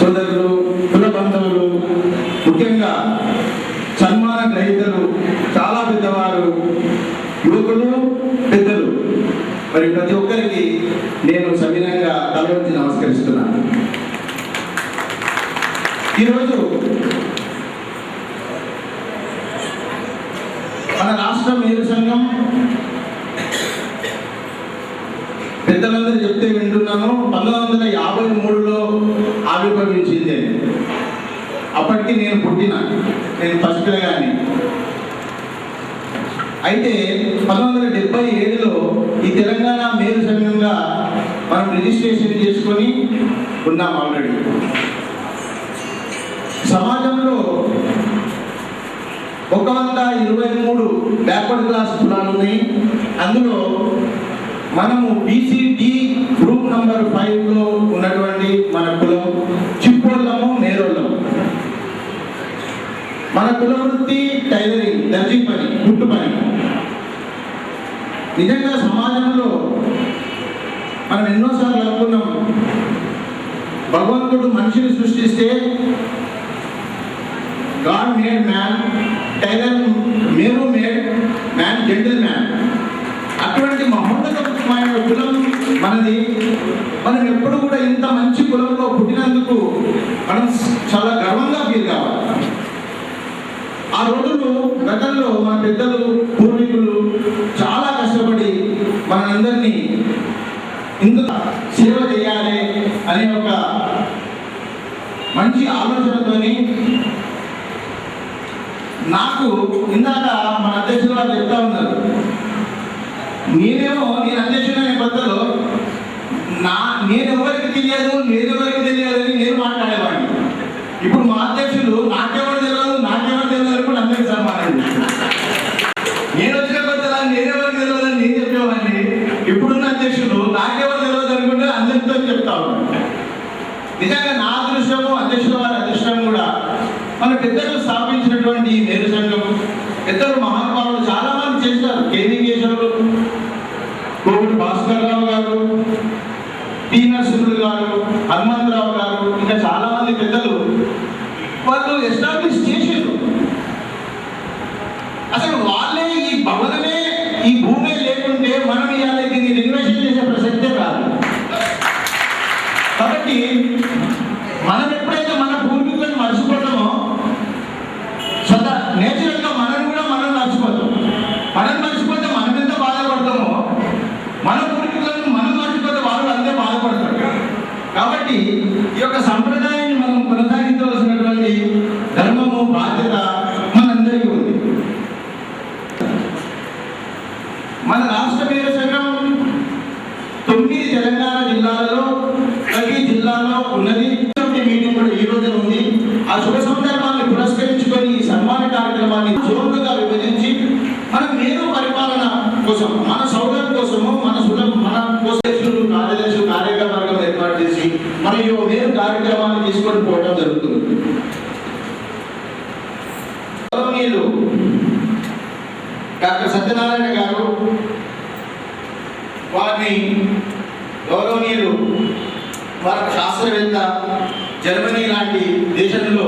సోదరులు, కుల బంధువులు, ముఖ్యంగా సన్మాన గ్రహీతలు, చాలా పెద్దవారు, యువకులు, పెద్దలు, మరి ప్రతి ఒక్కరికి నేను సవినయంగా తలవంచి నమస్కరిస్తున్నాను. ఈరోజు మన రాష్ట్ర మేరు సంఘం పెద్దలందరూ చెప్తే వింటున్నాను, 1953లో ఆవిర్భవించింది. అప్పటికి నేను పుట్టిన, నేను ఫస్ట్ కానీ. అయితే 1977లో ఈ తెలంగాణ మేరు సంఘంగా మనం రిజిస్ట్రేషన్ చేసుకొని ఉన్నాం ఆల్రెడీ. సమాజంలో 123 బ్యాక్వర్డ్ క్లాస్ కులాలు ఉన్నాయి. అందులో మనము BCD గ్రూప్ నంబర్ 5లో ఉన్నటువంటి మన కులం చిప్పోళ్ళము, మేరోళ్ళము. మన కుల వృత్తి టైలరింగ్, దర్జీ పని, కుట్టు పని. నిజంగా సమాజంలో మనం ఎన్నోసార్లు అనుకున్నాం, భగవంతుడు మనిషిని సృష్టిస్తే God made man, టైలర్ మేరు మేడ్ మ్యాన్, జెంటిల్ మ్యాన్. అటువంటి మహోన్నతమైన కులం మనది. మనం ఎప్పుడు కూడా ఇంత మంచి కులంలో పుట్టినందుకు మనం చాలా గర్వంగా ఫీల్ కావాలి. ఆ రోజులు గతంలో మన పెద్దలు, పూర్వీకులు చాలా కష్టపడి మనందరినీ ఇందులో సేవ చేయాలి అనే ఒక మంచి ఆలోచనతోని, నాకు ఇందాక మన అధ్యక్షులు వారు చెప్తా ఉన్నారు, నేను అధ్యక్షుడైన కొత్తలో నేను ఎవరికి తెలియదు అని నేను మాట్లాడేవాడిని. ఇప్పుడు మా అధ్యక్షులు నాకెవరు తెలియదు కూడా అందరికీ సన్మానం. నేను వచ్చిన కొత్తలా నేనెవరికి తెలియదు అని నేను చెప్పేవాడిని. ఇప్పుడున్న అధ్యక్షులు నాకెవరు తెలియదు అనుకుంటే అందరితో చెప్తా ఉన్నాను. నిజంగా నా అదృష్టము, అధ్యక్షుల వారి అదృష్టం కూడా మన పెద్దలు స్థాపించినటువంటి మేరు సంఘం. పెద్దలు మహానుభావులు చాలా మంది చేశారు. కేవీ కేశవులు, కోవిడ్ భాస్కర్ రావు గారు, టి నరసింహులు గారు, హనుమంతరావు గారు, ఇంకా చాలా మంది పెద్దలు వాళ్ళు ఎస్టాబ్లిష్ చేశారు. అసలు వాళ్ళే ఈ భవనమే, ఈ భూమే లేకుంటే మనం ఇవాళ దీన్ని రెన్యువేషన్ చేసే ప్రసక్తే కాదు. కాబట్టి మనం ఎప్పుడైతే మన పూర్వీకులను మర్చిపోతామో, నేచురల్గా మనం మర్చిపోతాం. మనం మర్చిపోతే మనం ఎంత బాధపడతామో, మన పూర్వీకులను మనం మర్చిపోతే వాళ్ళు అంతే బాధపడతారు. కాబట్టి ఈ యొక్క సంప్రదాయాన్ని మనం కొనసాగించవలసినటువంటి ధర్మము, బాధ్యత మనందరికీ ఉంది. మన రాష్ట్ర మేరు సంఘం 9 తెలంగాణ జిల్లాలలో ప్రతి జిల్లాలో ఉన్నది. మీటింగ్ కూడా ఈ రోజు ఉంది. ఆ శుభ సందర్భాన్ని పురస్కరించుకొని ఈ సన్మాన కార్యక్రమాన్ని జోన్లుగా విభజించి మన మేరు పరిపాలన కోసం, మన సౌలభ్యం కోసము, మన కోసం కార్యదర్శులు, కార్యవర్గం ఏర్పాటు చేసి మన ఈ మేరు కార్యక్రమాన్ని తీసుకొని పోవడం జరుగుతుంది. గౌరవనీయులు డాక్టర్ సత్యనారాయణ గారు, వారిని గౌరవనీయులు వారి శాస్త్రవేత్త, జర్మనీ లాంటి దేశంలో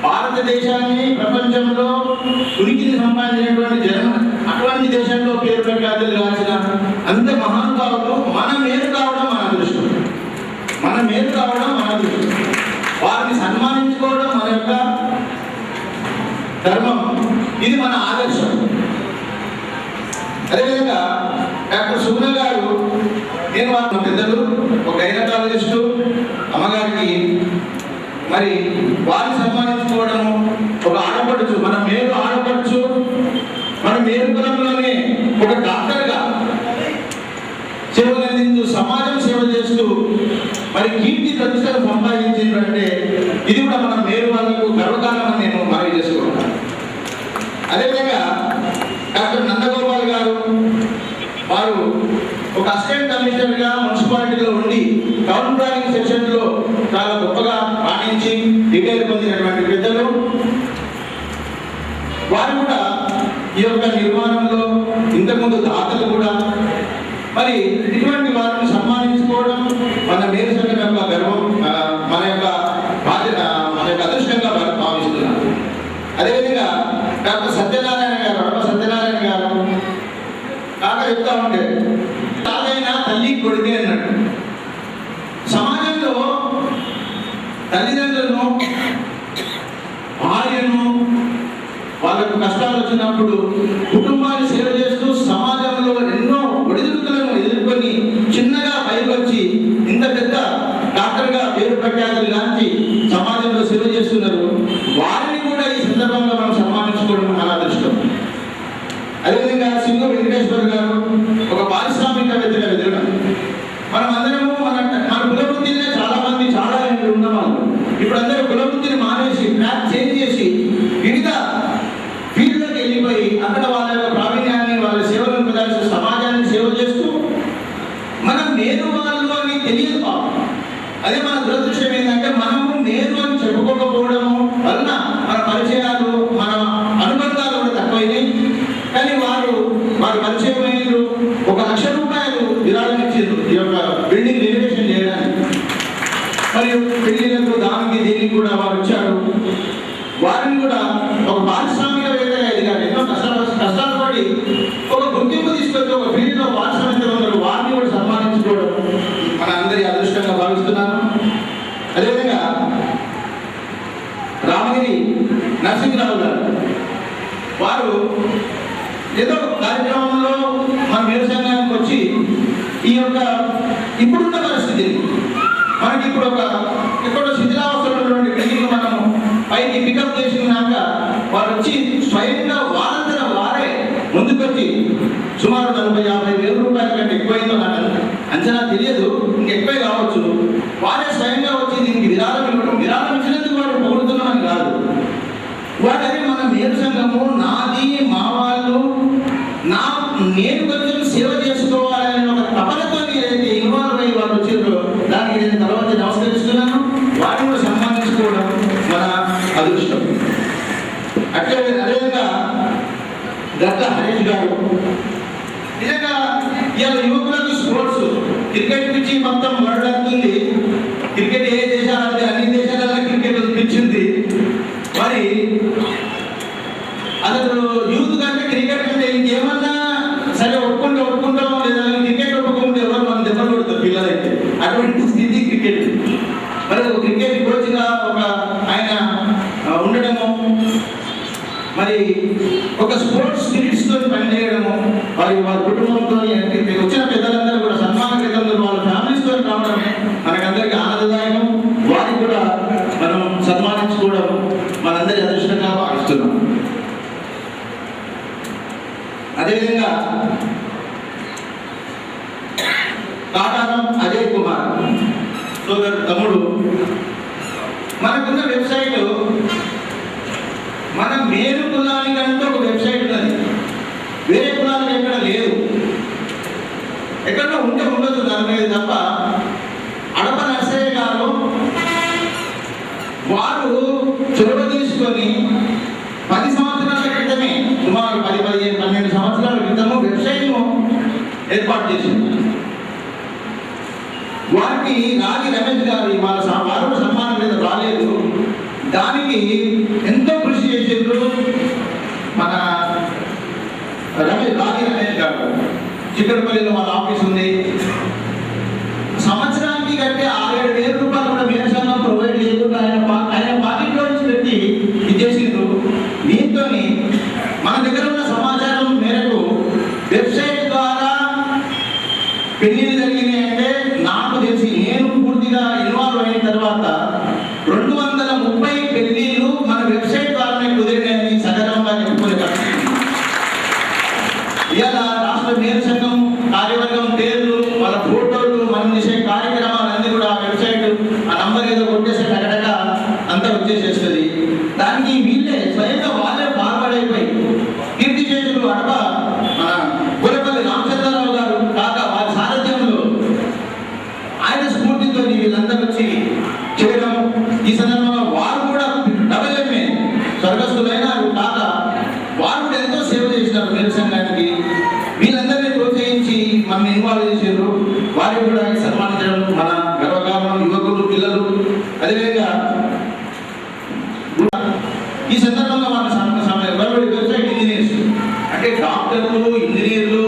భారతదేశాన్ని ప్రపంచంలో ఉనికిని సంపాదించినటువంటి అటువంటి దేశంలో పేరు ప్రఖ్యాతులు కాల్చిన అంత మహానుభావులు మన మేలు కావడం మన అదృష్టం. వారిని సన్మానించుకోవడం మన యొక్క ధర్మం. ఇది మన ఆదర్శం. అదేవిధంగా డాక్టర్ సుగుణ గారు, నేను వారి పెద్దలు, ఒక గైనకాలజిస్టు, అమ్మగారికి మరి వారిని సన్మానించుకోవడము, ఒక ఆడపడుచు, మన మేరు ఆడపడుచు, మన మేరు కులంలోనే ఒక డాక్టర్గా సేవలు అందించు, సమాజం సేవ చేస్తూ మరి కీర్తి ప్రతిష్టలు సంపాదించిందంటే ఇది కూడా మన మేరు వాళ్ళకు గర్వకారణమని నేను మనవి చేసుకుంటాను. అదేవిధంగా డాక్టర్ నందగోపాల్ గారు, వారు ఒక అసిస్టెంట్ కమిషనర్గా మున్సిపాలిటీలో ఉండి టౌన్ ప్లానింగ్ సెక్షన్లో చాలా గొప్పగా రాణించి రిటైర్ పొందినటువంటి పెద్దలు. వారు కూడా ఈ యొక్క నిర్మాణంలో ఇంతకుముందు దాతలు కూడా మరి ఇటువంటి వారిని సన్మానించుకోవడం మన మేరు సంఘం యొక్క గర్వం. తల్లిదండ్రులను, భార్యను, వాళ్ళకు కష్టాలు వచ్చినప్పుడు కుటుంబాన్ని సేవ చేస్తూ సమాజంలో ఎన్నో ఒడిదుడుకులను ఎదుర్కొని చిన్నగా పైకి వచ్చి ఇంత పెద్ద డాక్టర్గా పేరు ప్రఖ్యాతులు గాంచి సమాజంలో సేవ చేస్తున్నారు. వారిని కూడా ఈ సందర్భంగా మనం సన్మానించుకోవడం మన అదృష్టం. అదేవిధంగా సింగు వెంకటేశ్వర్ గారు ఒక పారిశ్రామికవేత్తగా ఎదగడం. మనం అందరము మన కులవృత్తినే చాలా మంది చాలా ఉన్నవాళ్ళు ఇప్పుడు అందరూ కులవృత్తిని మానేసి ట్రాక్ చేంజ్ చేసి వివిధ ఫీల్డ్లోకి వెళ్ళిపోయి అక్కడ వాళ్ళ యొక్క ప్రావీణ్యాన్ని, వాళ్ళ సేవలను ప్రదర్శిస్తూ సమాజానికి సేవ చేస్తూ మనం నేరు వాళ్ళు అని తెలియదు పాపం. అదే మన దురదృష్టం ఏంటంటే మనము నేరు అని చెప్పుకోకపోవడము వలన మన పరిచయాలు, మన అనుబంధాలు కూడా తక్కువైనాయి. కానీ వారు పరిచయం అయ్యారు. 1,00,000 రూపాయలు విరాళం ఇచ్చారు ఈ యొక్క బిల్డింగ్ రెనోవేషన్ చేయడానికి. మరియు పెళ్లిలకు, దానికి, దీనికి కూడా వారు వచ్చారు. వారిని కూడా ఒక పారిశ్రామికవేత్తగా ఎదిగారు. ఎన్నో కష్టాలు పడి ఒక గుర్తింపు తీసుకొచ్చి ఒక ఫీల్డ్లో పారిశ్రామికవేత్తలు ఉన్నారు. వారిని కూడా సన్మానించుకోవడం మన అందరి అదృష్టంగా భావిస్తున్నాను. అదేవిధంగా రామగిరి నరసింహరావు గారు వారు ఏదో కార్యక్రమంలో మన మేలు సంఘానికి వచ్చి ఈ యొక్క ఇప్పుడున్న పరిస్థితి మనకి ఇప్పుడు ఎక్కడో శిథిలావస్థలో ఉన్నటువంటి బిల్డింగ్ మనము పైకి పికప్ చేసినాక వారు వచ్చి స్వయంగా వారంతర వారే ముందుకొచ్చి సుమారు 40-50 వేల రూపాయల కంటే ఎక్కువైందో నాకు అంచనా తెలియదు, ఇంకెక్కువే కావచ్చు. వారే స్వయంగా వచ్చి దీనికి విరాళం ఇవ్వడం, విరాళం ఇచ్చినందుకు వారు పొగుడుతున్నామని కాదు. వాటనే మన మేలు సంఘము నాది, మా వాళ్ళు, నేను కొంచెం సేవ చేసుకోవాలనే ఒక తపనతో ఏదైతే ఇన్వాల్వ్ అయ్యి వారు వచ్చారో దానికి నేను తర్వాత నమస్కరిస్తున్నాను. వారిని కూడా సన్మానించుకోవడం మన అదృష్టం. అదేవిధంగా గట్ల హరీష్ గారు నిజంగా ఇవాళ యువకులకు స్పోర్ట్స్ క్రికెట్ పిచ్చి మొత్తం వరల్డ్ అవుతుంది. క్రికెట్ ఏ దేశాలంటే అన్ని దేశాలలో క్రికెట్ పిచ్చింది. మరి అసలు యూత్ కంటే క్రికెట్ కంటే ఇంకేమన్నా సరే ఒప్పుకుంటామో లేదా క్రికెట్ ఒప్పుకుంటే ఎవరు మనం దెబ్బలు కొడతారు పిల్లలైతే. అటువంటి స్థితి క్రికెట్. మరి ఒక క్రికెట్ కోచ్గా ఒక ఆయన ఉండడము, మరి ఒక స్పోర్ట్స్ స్పిరిట్స్ తో పనిచేయడము, వారి కుటుంబంతో వచ్చిన పెద్దలందరూ కూడా సన్మాన పెద్దలందరూ వాళ్ళ ఫ్యామిలీస్ తో రావడం మనకందరికీ ఆనందదాయకం. వారికి కూడా మనం సన్మానించుకోవడం మనందరి అదృష్టంగా భావిస్తున్నాం. అదేవిధంగా కాటారం అజయ్ కుమార్ సోదరు తమ్ముడు, మనకున్న వెబ్సైట్ మన మేలు కులానికంటూ ఒక వెబ్సైట్ ఉన్నది. వేరే కులానికి ఎక్కడ లేదు, ఎక్కడో ఉంటే ఉండదు దాని మీద తప్ప. అడప నర్సయ్య గారు వారు చొరవ తీసుకొని 10 సంవత్సరాల క్రితమే, సుమారు 10-12 సంవత్సరాల క్రితము వెబ్సైట్ను ఏర్పాటు చేసింది. వారికి రాగి రమేష్ గారు వారు సన్మానం మీద రాలేదు. దానికి ఎంతో కృషి చేసేందుకు మన రాగి రమేష్ గారు చిక్కడపల్లిలో వాళ్ళ ఆఫీస్ ఉంది. సంవత్సరానికి కట్టే 6-7 వేల రూపాయలు కూడా మేలు సంఘం ప్రొవైడ్ చేయకుండా ఆయన పాకెట్లో నుంచి పెట్టి ఇచ్చేసిండ్రు. దీంతో మన దగ్గర ఉన్న సమాచారం మేరకు వెబ్సైట్ ద్వారా పెళ్లిళ్ళు జరిగినాయంటే నాకు తెలిసి నేను పూర్తిగా ఇన్వాల్వ్ అయిన తర్వాత 230 పెళ్లిళ్ళు మన వెబ్సైట్ ద్వారానే కుదిరినాయని సగర్వంగా చెప్పుకునే పరిస్థితి. ఇవాళ రాష్ట్ర మేలు సంఘం కార్యవర్గం పేర్లు, వాళ్ళ ఫోటోలు, మనం చేసే కార్యక్రమాలన్నీ కూడా ఆ వెబ్సైట్ ఆ నంబర్ ఏదో కొట్టేసే అక్కడగా అంతా వచ్చేసేస్తుంది. దానికి వీళ్ళే స్వయంగా వాళ్ళే బాగుపడైపోయి కీర్తి చేతులు అడప మన గురపల్లి రామచంద్రరావు గారు కాక వారి సారథ్యంలో ఆయన స్ఫూర్తితో వీళ్ళందరూ వచ్చి చేయడం. ఈ సందర్భంగా వారు కూడా డబల్ఎంఏ స్వర్గస్థులైనారు కాక వారు కూడా ఎంతో సేవ చేసినారు మేలు సంఘానికి. వీళ్ళందరినీ ప్రోత్సహించి మనం ఇన్వాల్వ్ చేసారు. వారికి కూడా సన్మానించడం మన గర్వకారణం. యువకులు, పిల్లలు. అదేవిధంగా ఈ సందర్భంగా మన వెబ్సైట్ ఇంజనీర్స్ అంటే డాక్టర్లు, ఇంజనీర్లు,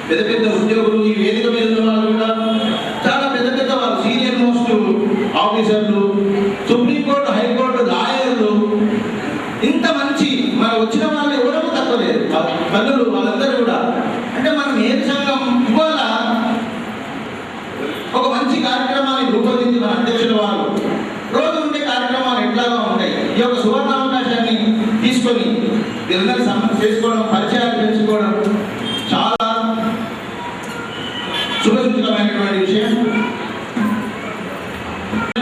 పెద్ద పెద్ద ఉద్యోగులు, ఈ వేదిక మీద ఉన్న వాళ్ళు కూడా చాలా పెద్ద పెద్ద వాళ్ళు, సీనియర్ మోస్ట్ ఆఫీసర్లు, సుప్రీం వీళ్ళందరూ చేసుకోవడం, పరిచయాలు పెంచుకోవడం చాలా శుభసూచకమైనటువంటి విషయం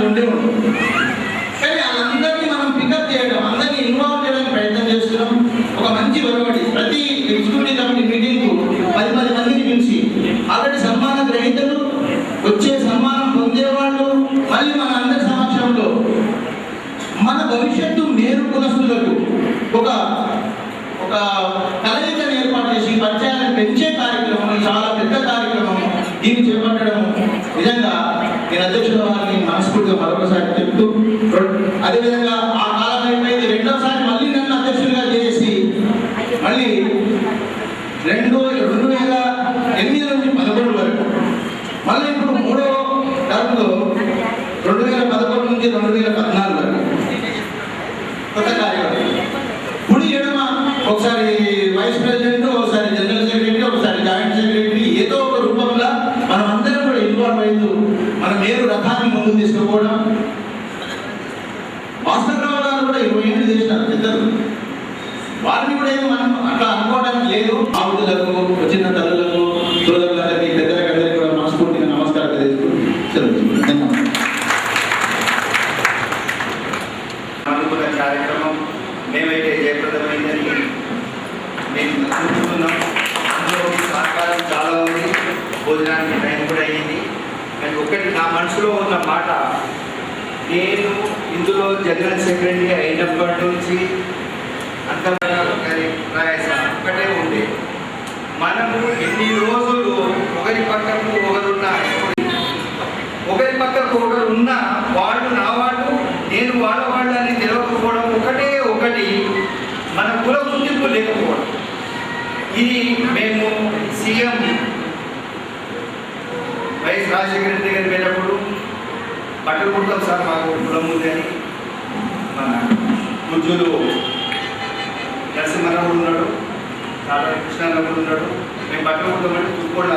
ఉండే ఉంటుంది. కానీ వాళ్ళందరినీ మనం పికప్ చేయడం, అందరినీ ఇన్వాల్వ్ చేయడానికి ప్రయత్నం చేస్తున్నాం. ఒక మంచి ఒరవడి ప్రతి ఎగ్జిక్యూటివ్ కమిటీ మీటింగ్కు 10 మందిని పిలిచి ఆల్రెడీ సన్మాన గ్రహీతలు, వచ్చే సన్మానం పొందేవాళ్ళు, మళ్ళీ మన అందరి సమక్షంలో మన భవిష్యత్తు మేరు కులస్తులకు ఒక కలయికను ఏర్పాటు చేసి పరిచయాలను పెంచే కార్యక్రమం, చాలా పెద్ద కార్యక్రమం. దీన్ని చేపట్టడం నిజంగా నేను అధ్యక్షుల వారిని మనస్ఫూర్తిగా మరొకసారి చెప్తూ, అదేవిధంగా ఆ కాలం అయిపోయింది. రెండోసారి మళ్ళీ నన్ను అధ్యక్షులుగా చేసి మళ్ళీ 2008 నుంచి 11 వరకు, మళ్ళీ ఇప్పుడు 3వ టర్మ్లో 2011 నుంచి 2014 వరకు కొత్త కార్యక్రమం. గుడి ఎడమ ఒకసారి వైస్ ప్రెసిడెంట్, ఒకసారి జనరల్ సెక్రటరీ, ఒకసారి జాయింట్ సెక్రటరీ, ఏదో ఒక రూపంలో మనం అందరం కూడా ఇన్వాల్వ్ అయ్యింది. మన మేరు రథాన్ని ముందుకు తీసుకుపోవడం. వాస్తవరావు గారు కూడా 20 ఏళ్ళు చేసినారు పెద్దలు. వారిని కూడా ఏమో మనం అట్లా అనుకోవడానికి లేదు. ఆవులకు, వచ్చిన తల్లులకు, సోదరులందరికీ, పెద్దలకు అందరికీ కూడా మనస్ఫూర్తిగా నమస్కారం తెలుసుకుంటున్నాను. కార్యక్రమం మేమైతే జయప్రదమైందని మేము చూస్తున్నాం. అందులో సహకారం చాలా ఉంది. భోజనానికి టైం కూడా అయ్యింది. కానీ ఒకటి నా మనసులో ఉన్న మాట, నేను ఇందులో జనరల్ సెక్రటరీ అయినప్పటి నుంచి ప్రయాసం ఒక్కటే ఉండే, మనము ఎన్ని రోజులు ఒకరి పక్కకు ఒకరు ఉన్నా వాళ్ళు నా వాళ్ళు, నేను వాళ్ళ వాళ్ళు అని తెలియకపోవడం ఒకటి మన కుల గుర్తింపు లేకపోవడం. ఇది మేము సీఎం వైఎస్ రాజశేఖర రెడ్డి గారు వెళ్ళినప్పుడు బట్టలు కుడతాం సార్, మాకు కులం ఉంది అని మన గుజ్జులు నరసింహరావు ఉన్నాడు, చాలా కృష్ణారావు ఉన్నాడు. మేము బట్టలు కుడతామంటే తుక్కోళ్ళ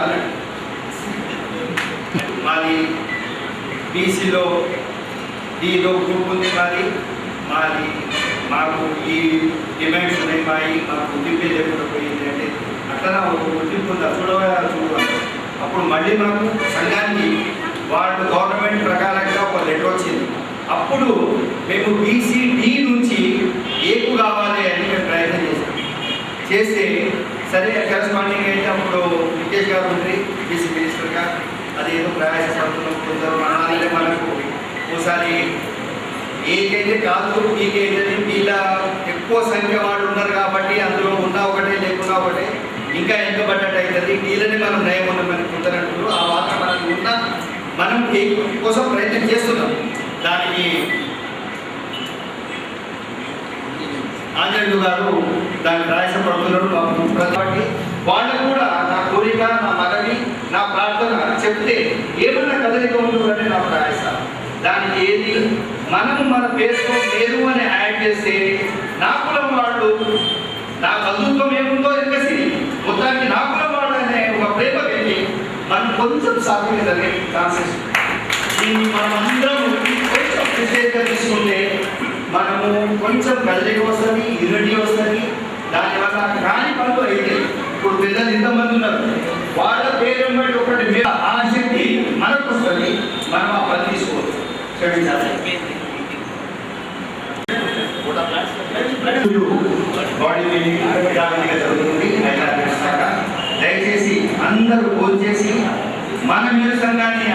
మాది బీసీలో డీలో గ్రూప్ ఉంది. మాకు ఈ డిమాండ్స్ ఉన్నాయి, మాకు గుర్తింపే లేకుండా పోయింది అంటే అట్లా ఒక గుర్తింపు చూడాలి. అప్పుడు మళ్ళీ మాకు సంఘానికి వాళ్ళు గవర్నమెంట్ ప్రకారంగా ఒక లెటర్ వచ్చింది. అప్పుడు మేము బీసీడీ నుంచి ఏకు కావాలి అని మేము ప్రయత్నం చేస్తే సరే కరెస్పాండింగ్ అయితే అప్పుడు నితేష్ గారు ఉంది బీసీ మినిస్టర్గా, అదేదో ప్రయాసపడుతున్నాం. కొందరు మనాలే మనకు ఒకసారి ఏకైతే కాదు మీకైతే వీళ్ళ ఎక్కువ సంఖ్య వాళ్ళు ఉన్నారు కాబట్టి అందులో ఉన్నా ఒకటే లేకున్నా ఒకటే, ఇంకా వెనుకబడ్డట్టు అవుతుంది. వీళ్ళని మనం నయం ఉండమని కొందరంటారు. ఆ వార్త మనకు ఉన్నా మనం కోసం ప్రయత్నం చేస్తున్నాం. దానికి ఆంజనేయులు గారు దాన్ని ప్రయాసపడుతున్నారు కాబట్టి వాళ్ళకు కూడా నా కోరిక, నా మనవి, నా ప్రార్థన చెప్తే ఏమన్నా కదలిక ఉంటుందంటే నా ప్రయాస. దానికి ఏది మనము మన పేరుతో లేదు అని యాడ్ చేస్తే నా కులం వాళ్ళు, నా బంధుత్వం ఏముందో ఎక్కసి మొత్తానికి నా కులం వాళ్ళు అనే ఒక ప్రేమ పెట్టి మనం కొంచెం సాధ్యం జరిగే ఛాన్సెస్. దీన్ని మనం అందరం కొంచెం విశేషంగా తీసుకుంటే మనము కొంచెం కదలిక వస్తుంది, యూనిటీ వస్తుంది. దానివల్ల కాని పనులు అయితే ఇప్పుడు పిల్లలు ఇంతమంది ఉన్నారు, వాళ్ళ పేరు బట్టి ఒకటి మీద ఆ శక్తి మనకు వస్తుంది. మనం ఆ పని తీసుకోవచ్చు. దయచేసి అందరూ భోజనం చేసి మన మీరు సంఘాన్ని